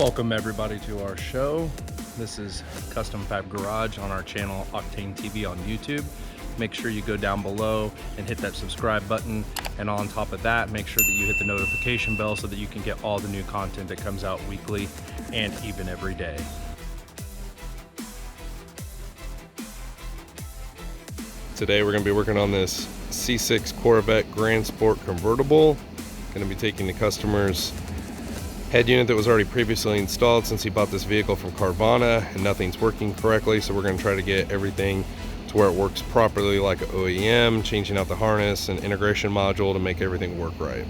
Welcome everybody to our show. This is Custom Fab Garage on our channel OCTANE TV on YouTube. Make sure you go down below and hit that subscribe button, and on top of that, make sure that you hit the notification bell so that you can get all the new content that comes out weekly and even every day. Today we're going to be working on this C6 Corvette Grand Sport convertible. Going to be taking the customer's head unit that was already previously installed since he bought this vehicle from Carvana and nothing's working correctly, so we're going to try to get everything to where it works properly like an OEM, changing out the harness and integration module to make everything work right.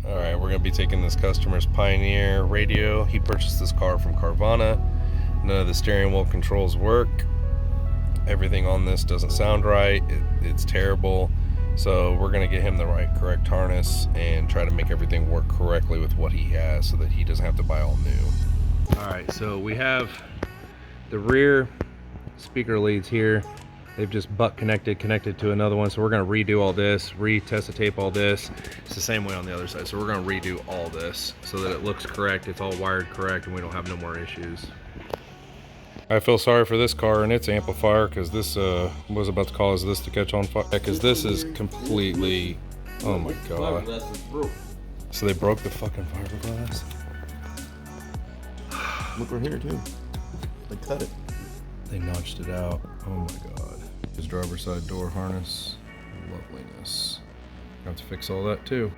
Alright, we're going to be taking this customer's Pioneer radio. He purchased this car from Carvana. None of the steering wheel controls work. Everything on this doesn't sound right. It's terrible. So we're going to get him the correct harness and try to make everything work correctly with what he has so that he doesn't have to buy all new. Alright, so we have the rear speaker leads here. They've just butt connected to another one, so we're going to redo all this, retest the tape all this. It's the same way on the other side, so we're going to redo all this so that it looks correct, it's all wired correct, and we don't have no more issues. I feel sorry for this car and its amplifier, because this was about to cause this to catch on fire, because this is completely, oh my god. So they broke the fucking fiberglass? Look right here too. They cut it. They notched it out. Oh my god. His driver's side door harness. Loveliness. I have to fix all that too.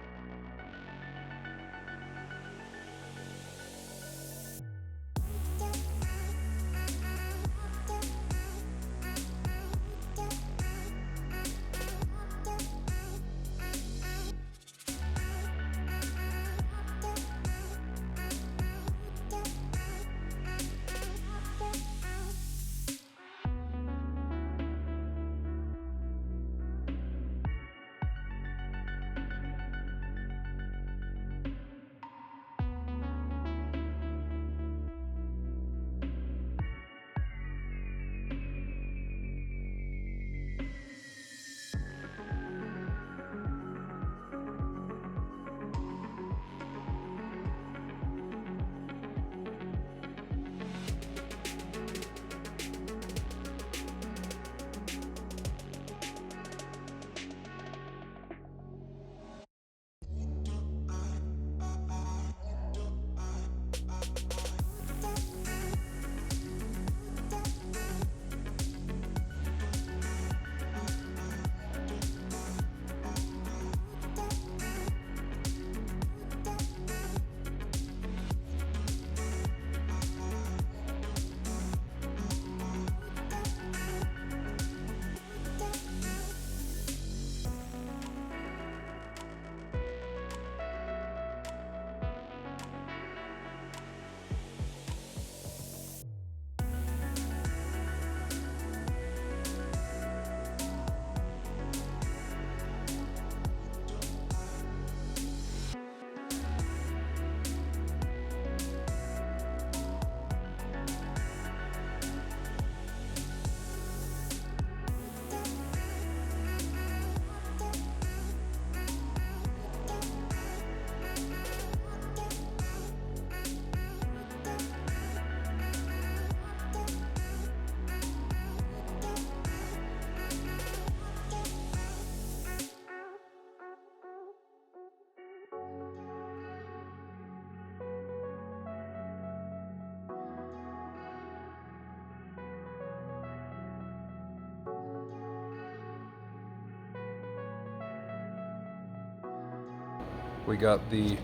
We got the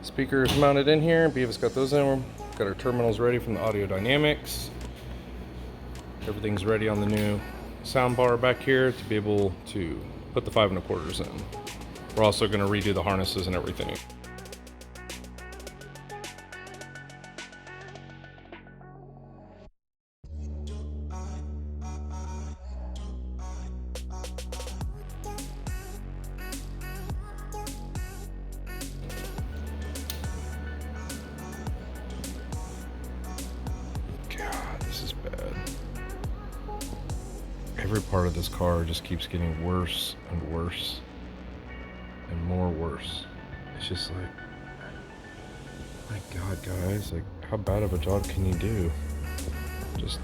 speakers mounted in here. Beavis got those in. Got our terminals ready from the Audio Dynamics. Everything's ready on the new sound bar back here to be able to put the 5 1/4s in. We're also going to redo the harnesses and everything. Every part of this car just keeps getting worse and worse and more worse. It's just like, my God, guys, like, how bad of a job can you do? Just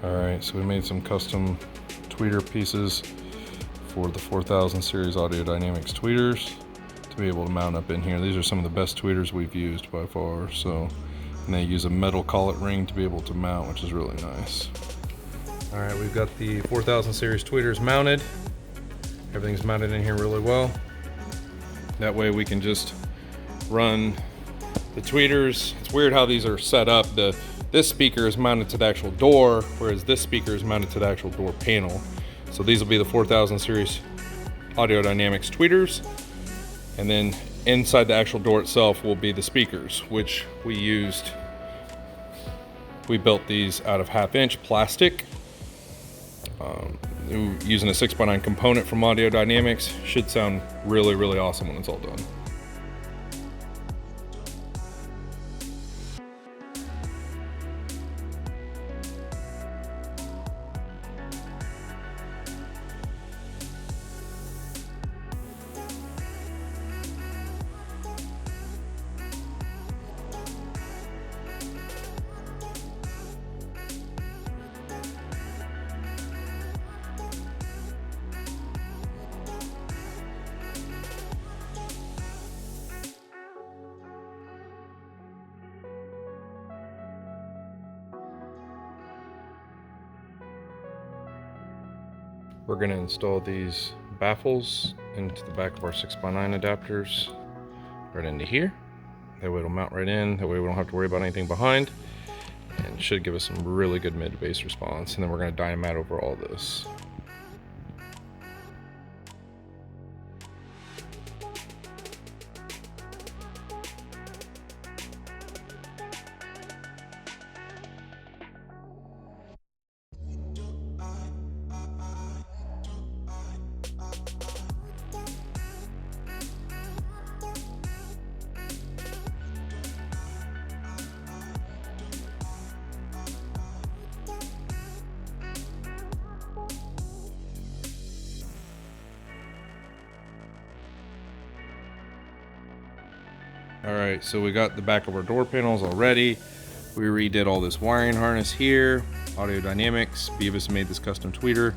Alright, so we made some custom tweeter pieces for the 4000 series Audio Dynamics tweeters to be able to mount up in here. These are some of the best tweeters we've used by far. So, and they use a metal collet ring to be able to mount, which is really nice. Alright, we've got the 4000 series tweeters mounted. Everything's mounted in here really well. That way we can just run the tweeters. It's weird how these are set up. This speaker is mounted to the actual door, whereas this speaker is mounted to the actual door panel. So these will be the 4000 series Audio Dynamics tweeters, and then inside the actual door itself will be the speakers, which we built these out of 1/2 inch plastic, using a 6x9 component from Audio Dynamics. Should sound really, really awesome when it's all done. We're going to install these baffles into the back of our 6x9 adapters right into here. That way it'll mount right in. That way we don't have to worry about anything behind, and should give us some really good mid bass response. And then we're going to dynamat over all this. Alright, so we got the back of our door panels already. We redid all this wiring harness here. Audio Dynamics, Beavis made this custom tweeter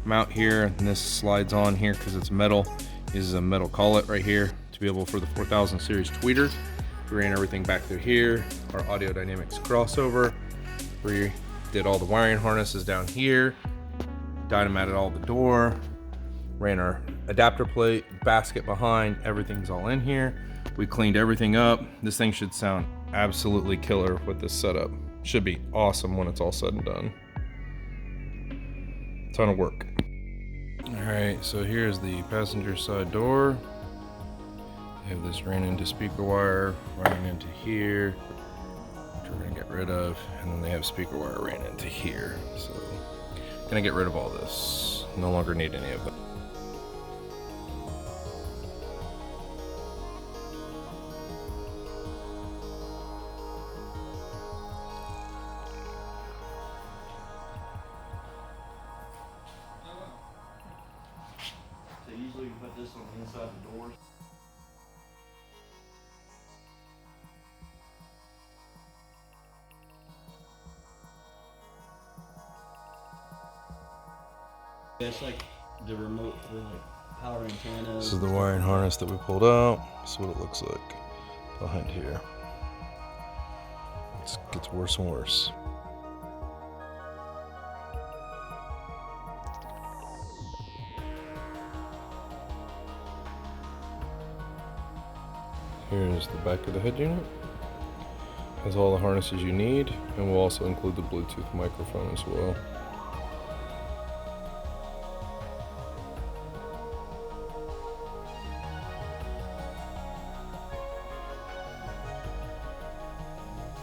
mount here, and this slides on here because it's metal. Uses a metal collet right here to be able for the 4000 series tweeter. We ran everything back through here. Our Audio Dynamics crossover. We did all the wiring harnesses down here. Dynamated all the door. Ran our adapter plate, basket behind. Everything's all in here. We cleaned everything up. This thing should sound absolutely killer with this setup. Should be awesome when it's all said and done. Ton of work. Alright, so here's the passenger side door. We have this ran into speaker wire, running into here, which we're gonna get rid of. And then they have speaker wire ran into here. So, gonna get rid of all this. No longer need any of them. Usually you put this on the inside of the doors. That's like the remote for like power antenna. This is the wiring harness that we pulled out. This is what it looks like behind here. It gets worse and worse. Here's the back of the head unit. Has all the harnesses you need, and we'll also include the Bluetooth microphone as well.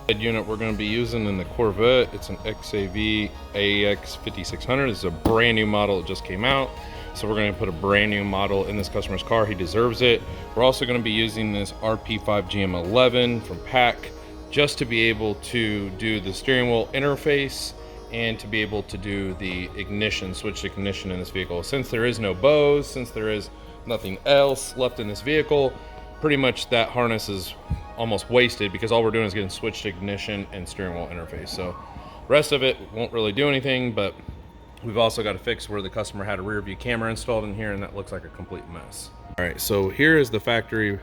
Head unit we're going to be using in the Corvette, it's an XAV AEX 5600. It's a brand new model, it just came out. So we're going to put a brand new model in this customer's car. He deserves it. We're also going to be using this RP5GM11 from PAC just to be able to do the steering wheel interface and to be able to do the ignition, switch ignition in this vehicle. Since there is no Bose, since there is nothing else left in this vehicle, pretty much that harness is almost wasted because all we're doing is getting switched ignition and steering wheel interface. So rest of it won't really do anything, but we've also got to fix where the customer had a rear view camera installed in here and that looks like a complete mess. All right, so here is the factory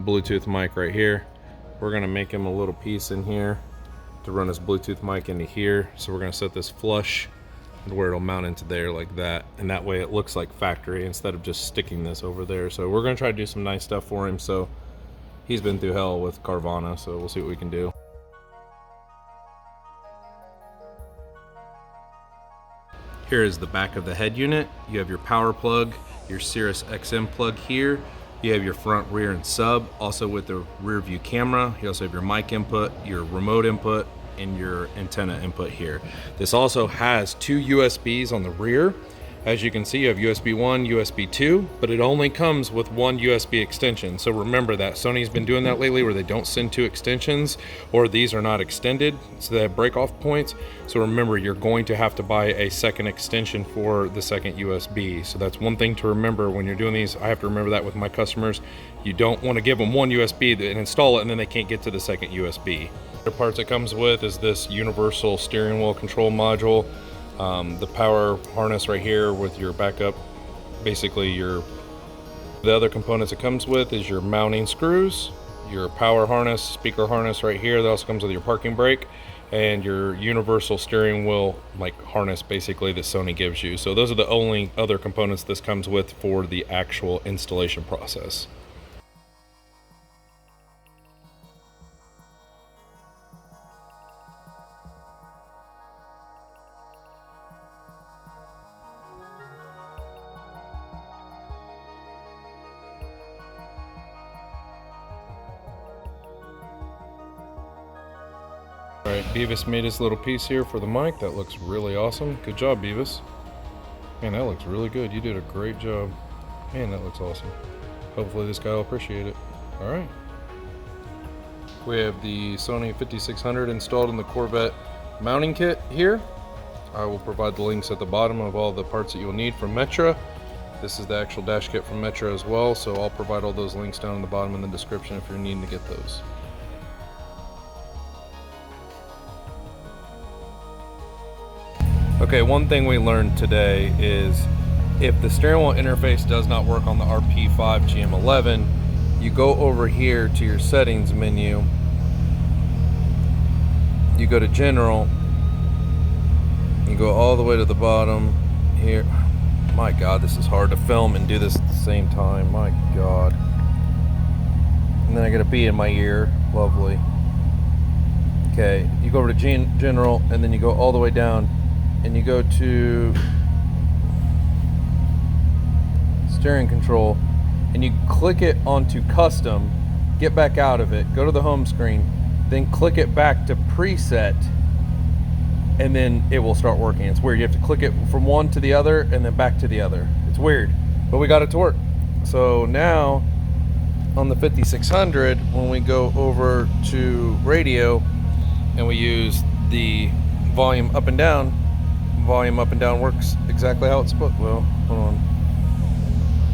Bluetooth mic right here. We're gonna make him a little piece in here to run his Bluetooth mic into here. So we're gonna set this flush where it'll mount into there like that. And that way it looks like factory instead of just sticking this over there. So we're gonna try to do some nice stuff for him. So he's been through hell with Carvana, so we'll see what we can do. Here is the back of the head unit. You have your power plug, your Cirrus XM plug here. You have your front, rear, and sub, also with the rear view camera. You also have your mic input, your remote input, and your antenna input here. This also has 2 USBs on the rear. As you can see, you have USB 1, USB 2, but it only comes with 1 USB extension. So remember that. Sony's been doing that lately where they don't send 2 extensions, or these are not extended, so they have break-off points. So remember, you're going to have to buy a second extension for the second USB. So that's one thing to remember when you're doing these. I have to remember that with my customers. You don't want to give them 1 USB and install it and then they can't get to the second USB. The parts it comes with is this universal steering wheel control module. The power harness right here with your backup, basically the other components it comes with is your mounting screws, your power harness, speaker harness right here. That also comes with your parking brake and your universal steering wheel like harness basically that Sony gives you. So those are the only other components this comes with for the actual installation process. All right, Beavis made his little piece here for the mic. That looks really awesome. Good job, Beavis. Man, that looks really good. You did a great job. Man, that looks awesome. Hopefully this guy will appreciate it. All right. We have the Sony 5600 installed in the Corvette mounting kit here. I will provide the links at the bottom of all the parts that you'll need from Metra. This is the actual dash kit from Metra as well, so I'll provide all those links down in the bottom in the description if you're needing to get those. Okay, one thing we learned today is if the steering wheel interface does not work on the RP5GM11, you go over here to your settings menu, you go to general, you go all the way to the bottom here. My God, this is hard to film and do this at the same time, my God. And then I got a bee in my ear, lovely. Okay, you go over to general and then you go all the way down and you go to steering control and you click it onto custom, get back out of it, go to the home screen, then click it back to preset, and then it will start working. It's weird. You have to click it from one to the other and then back to the other. It's weird, but we got it to work. So now on the 5600, when we go over to radio and we use the volume up and down works exactly how it's supposed to. Well, hold on.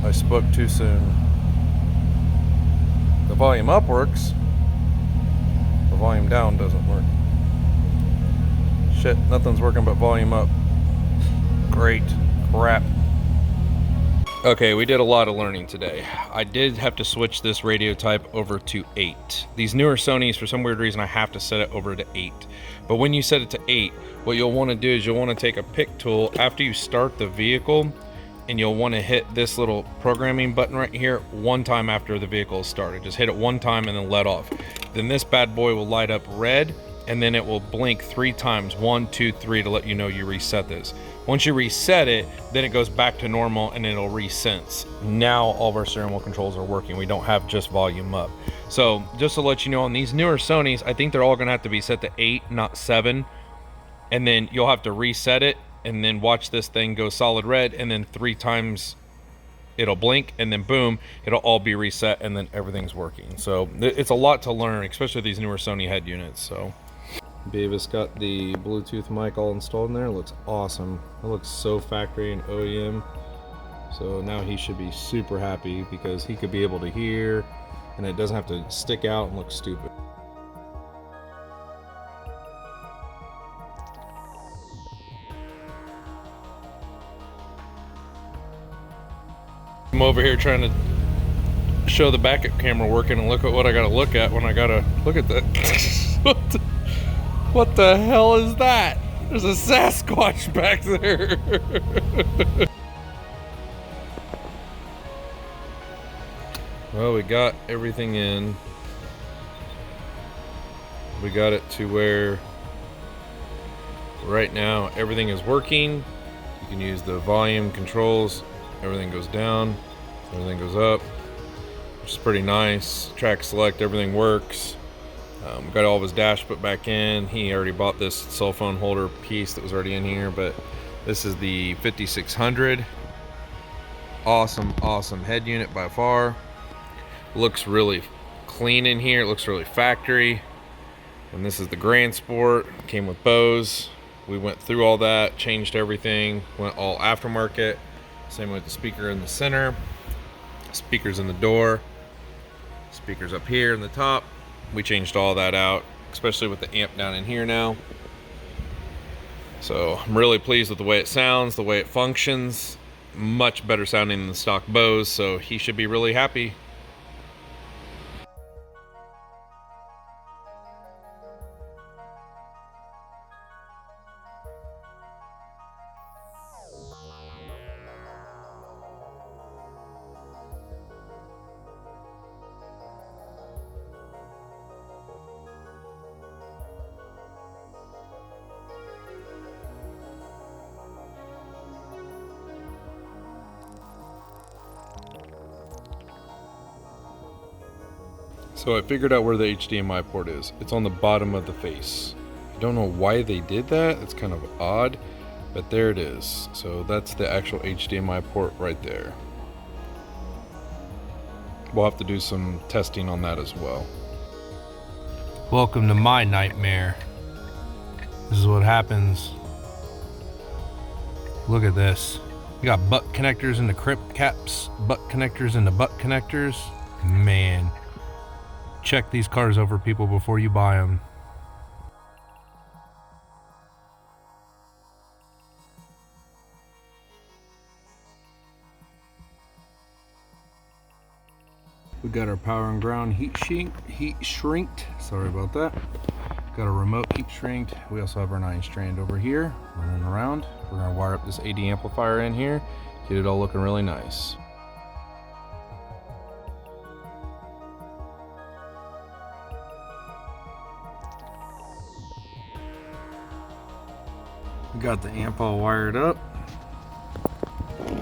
I spoke too soon. The volume up works. The volume down doesn't work. Shit, nothing's working but volume up. Great crap. Okay, we did a lot of learning today. I did have to switch this radio type over to 8. These newer Sonys, for some weird reason, I have to set it over to 8. But when you set it to 8, what you'll want to do is you'll want to take a pick tool after you start the vehicle. and you'll want to hit this little programming button right here one time after the vehicle is started. Just hit it one time and then let off. Then this bad boy will light up red, and then it will blink 3 times, 1, 2, 3, to let you know you reset this. Once you reset it, then it goes back to normal and it'll resense. Now all of our steering wheel controls are working. We don't have just volume up. So just to let you know, on these newer Sonys, I think they're all gonna have to be set to 8, not 7. And then you'll have to reset it and then watch this thing go solid red, and then 3 times it'll blink, and then boom, it'll all be reset, and then everything's working. So it's a lot to learn, especially these newer Sony head units. So Beavis got the Bluetooth mic all installed in there. It looks awesome. It looks so factory and OEM. So now he should be super happy because he could be able to hear and it doesn't have to stick out and look stupid. I'm over here trying to show the backup camera working, and look at what I gotta look at when I gotta look at that. What the hell is that? There's a Sasquatch back there. Well, we got everything in. We got it to where right now everything is working. You can use the volume controls. Everything goes down, everything goes up, which is pretty nice. Track select, everything works. Got all of his dash put back in. He already bought this cell phone holder piece that was already in here, but this is the 5600. Awesome head unit by far. Looks really clean in here. It looks really factory. And this is the Grand Sport. Came with Bose. We went through all that, changed everything, went all aftermarket. Same with the speaker in the center, speakers in the door, speakers up here in the top. We changed all that out, especially with the amp down in here now. So I'm really pleased with the way it sounds, the way it functions. Much better sounding than the stock Bose, so he should be really happy. So I figured out where the HDMI port is. It's on the bottom of the face. I don't know why they did that. It's kind of odd, but there it is. So that's the actual HDMI port right there. We'll have to do some testing on that as well. Welcome to my nightmare. This is what happens. Look at this. You got butt connectors into crib caps, butt connectors into butt connectors. Man. Check these cars over, people, before you buy them. We got our power and ground heat shrinked. Sorry about that. Got a remote heat shrinked. We also have our 9-strand over here running around. We're gonna wire up this AD amplifier in here, get it all looking really nice. We got the amp all wired up.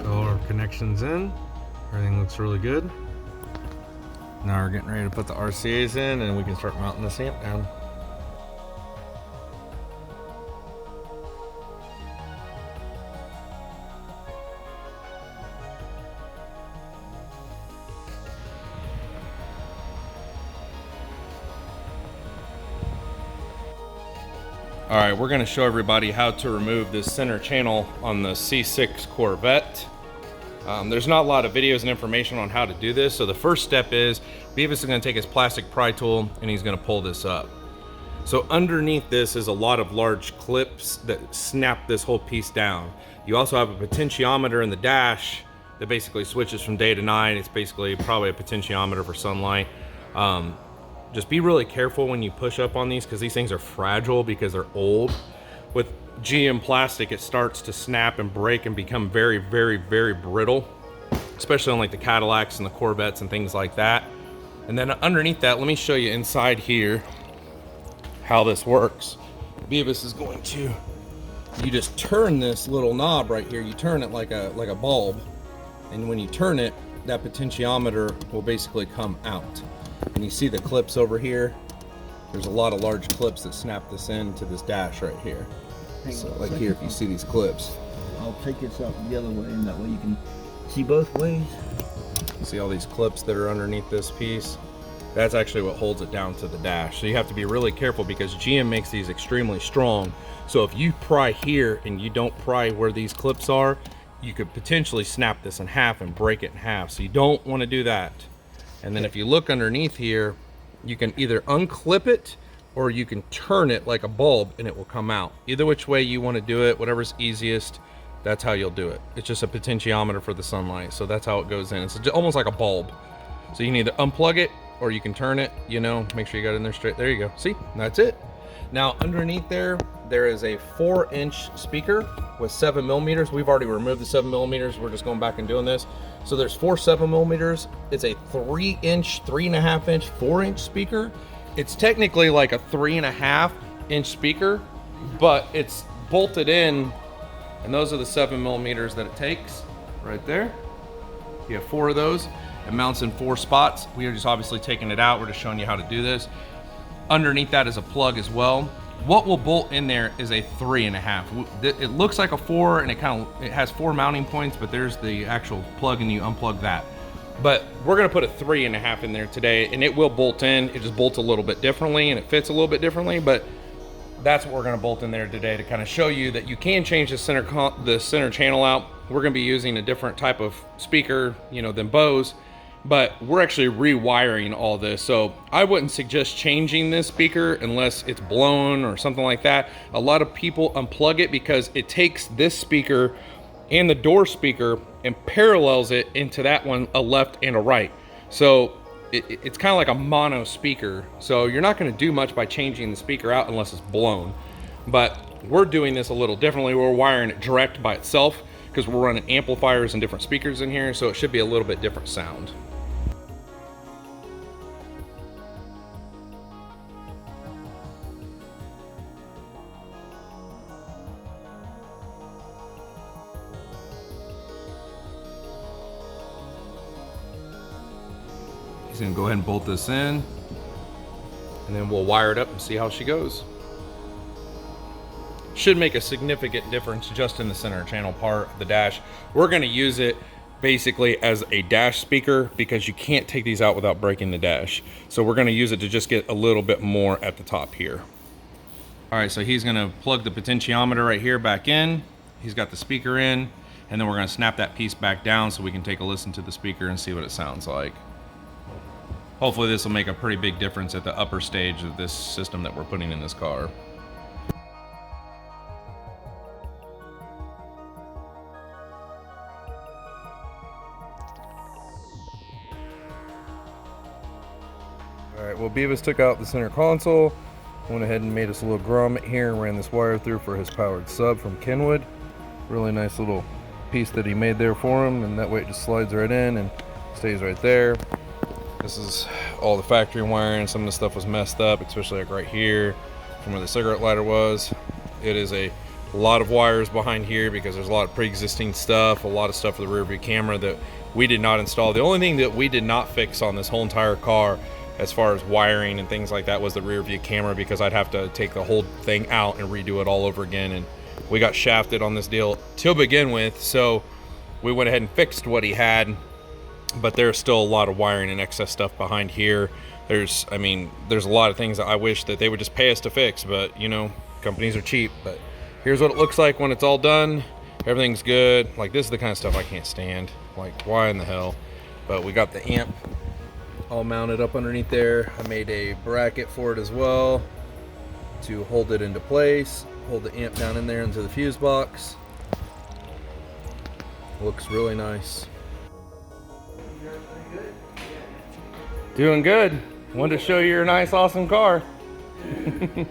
All our connections in. Everything looks really good. Now we're getting ready to put the RCAs in and we can start mounting this amp down. All right, we're gonna show everybody how to remove this center channel on the C6 Corvette. There's not a lot of videos and information on how to do this. So the first step is Beavis is gonna take his plastic pry tool and he's gonna pull this up. So underneath this is a lot of large clips that snap this whole piece down. You also have a potentiometer in the dash that basically switches from day to night. It's basically probably a potentiometer for sunlight. Just be really careful when you push up on these because these things are fragile because they're old. With GM plastic, it starts to snap and break and become very, very, very brittle, especially on like the Cadillacs and the Corvettes and things like that. And then underneath that, let me show you inside here how this works. Beavis is going to, you just turn this little knob right here, you turn it like a bulb, and when you turn it, that potentiometer will basically come out. And you see the clips over here, there's a lot of large clips that snap this into this dash right here. So like here, if you see these clips, I'll take this out the other way, and that way you can see both ways. see all these clips that are underneath this piece? That's actually what holds it down to the dash. So you have to be really careful because GM makes these extremely strong. So if you pry here and you don't pry where these clips are, you could potentially snap this in half and break it in half. So you don't want to do that. And then if you look underneath here, you can either unclip it or you can turn it like a bulb and it will come out. Either which way you want to do it, whatever's easiest, that's how you'll do it. It's just a potentiometer for the sunlight. So that's how it goes in. It's almost like a bulb. So you can either unplug it or you can turn it, you know, make sure you got it in there straight. There you go. See, that's it. Now underneath there is a 4-inch speaker with 7 millimeters. We've already removed the 7 millimeters. We're just going back and doing this. So there's 4 7 millimeters. It's a 3-inch, 3.5-inch, 4-inch speaker. It's technically like a 3.5-inch speaker, but it's bolted in, and those are the 7 millimeters that it takes right there. You have 4 of those. It mounts in 4 spots. We are just obviously taking it out. We're just showing you how to do this. Underneath that is a plug as well. What will bolt in there is a 3.5. It looks like a 4, and it has 4 mounting points, but there's the actual plug, and you unplug that. But we're gonna put a 3.5 in there today, and it will bolt in. It just bolts a little bit differently, and it fits a little bit differently, but that's what we're gonna bolt in there today to kind of show you that you can change the center channel out. We're gonna be using a different type of speaker, you know, than Bose, but we're actually rewiring all this. So I wouldn't suggest changing this speaker unless it's blown or something like that. A lot of people unplug it because it takes this speaker and the door speaker and parallels it into that one, a left and a right. So it's kind of like a mono speaker. So you're not going to do much by changing the speaker out unless it's blown. But we're doing this a little differently. We're wiring it direct by itself because we're running amplifiers and different speakers in here. So it should be a little bit different sound. He's gonna go ahead and bolt this in, and then we'll wire it up and see how she goes. Should make a significant difference just in the center channel part of the dash. We're gonna use it basically as a dash speaker because you can't take these out without breaking the dash. So we're gonna use it to just get a little bit more at the top here. All right, so he's gonna plug the potentiometer right here back in. He's got the speaker in, and then we're gonna snap that piece back down so we can take a listen to the speaker and see what it sounds like. Hopefully this will make a pretty big difference at the upper stage of this system that we're putting in this car. All right, well, Beavis took out the center console, went ahead and made us a little grommet here and ran this wire through for his powered sub from Kenwood. Really nice little piece that he made there for him, and that way it just slides right in and stays right there. This is all the factory wiring. Some of the stuff was messed up, especially like right here from where the cigarette lighter was. It is a lot of wires behind here because there's a lot of pre-existing stuff, a lot of stuff for the rear view camera that we did not install. The only thing that we did not fix on this whole entire car as far as wiring and things like that was the rear view camera, because I'd have to take the whole thing out and redo it all over again. And we got shafted on this deal to begin with, so we went ahead and fixed what he had. But there's still a lot of wiring and excess stuff behind here. There's a lot of things that I wish that they would just pay us to fix, but you know, companies are cheap. But here's what it looks like when it's all done. Everything's good. Like, this is the kind of stuff I can't stand. Like, why in the hell? But we got the amp all mounted up underneath there. I made a bracket for it as well to hold it into place, hold the amp down in there into the fuse box. Looks really nice. Doing good. Wanted to show you your nice, awesome car. Freaking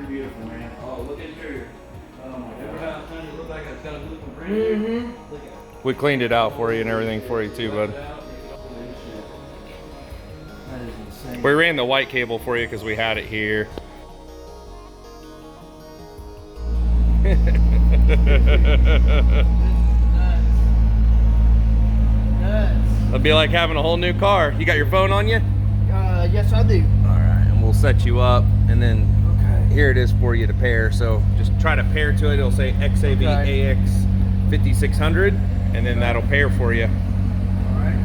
beautiful, man. Oh, look at We cleaned it out for you and everything for you too, bud. That is insane. We ran the white cable for you because we had it here. It'll be like having a whole new car. You got your phone on you? Yes, I do. All right, and we'll set you up, and then Okay. here it is for you to pair. So just try to pair to it. It'll say XAV Okay. AX 5600, and then that'll pair for you. All right.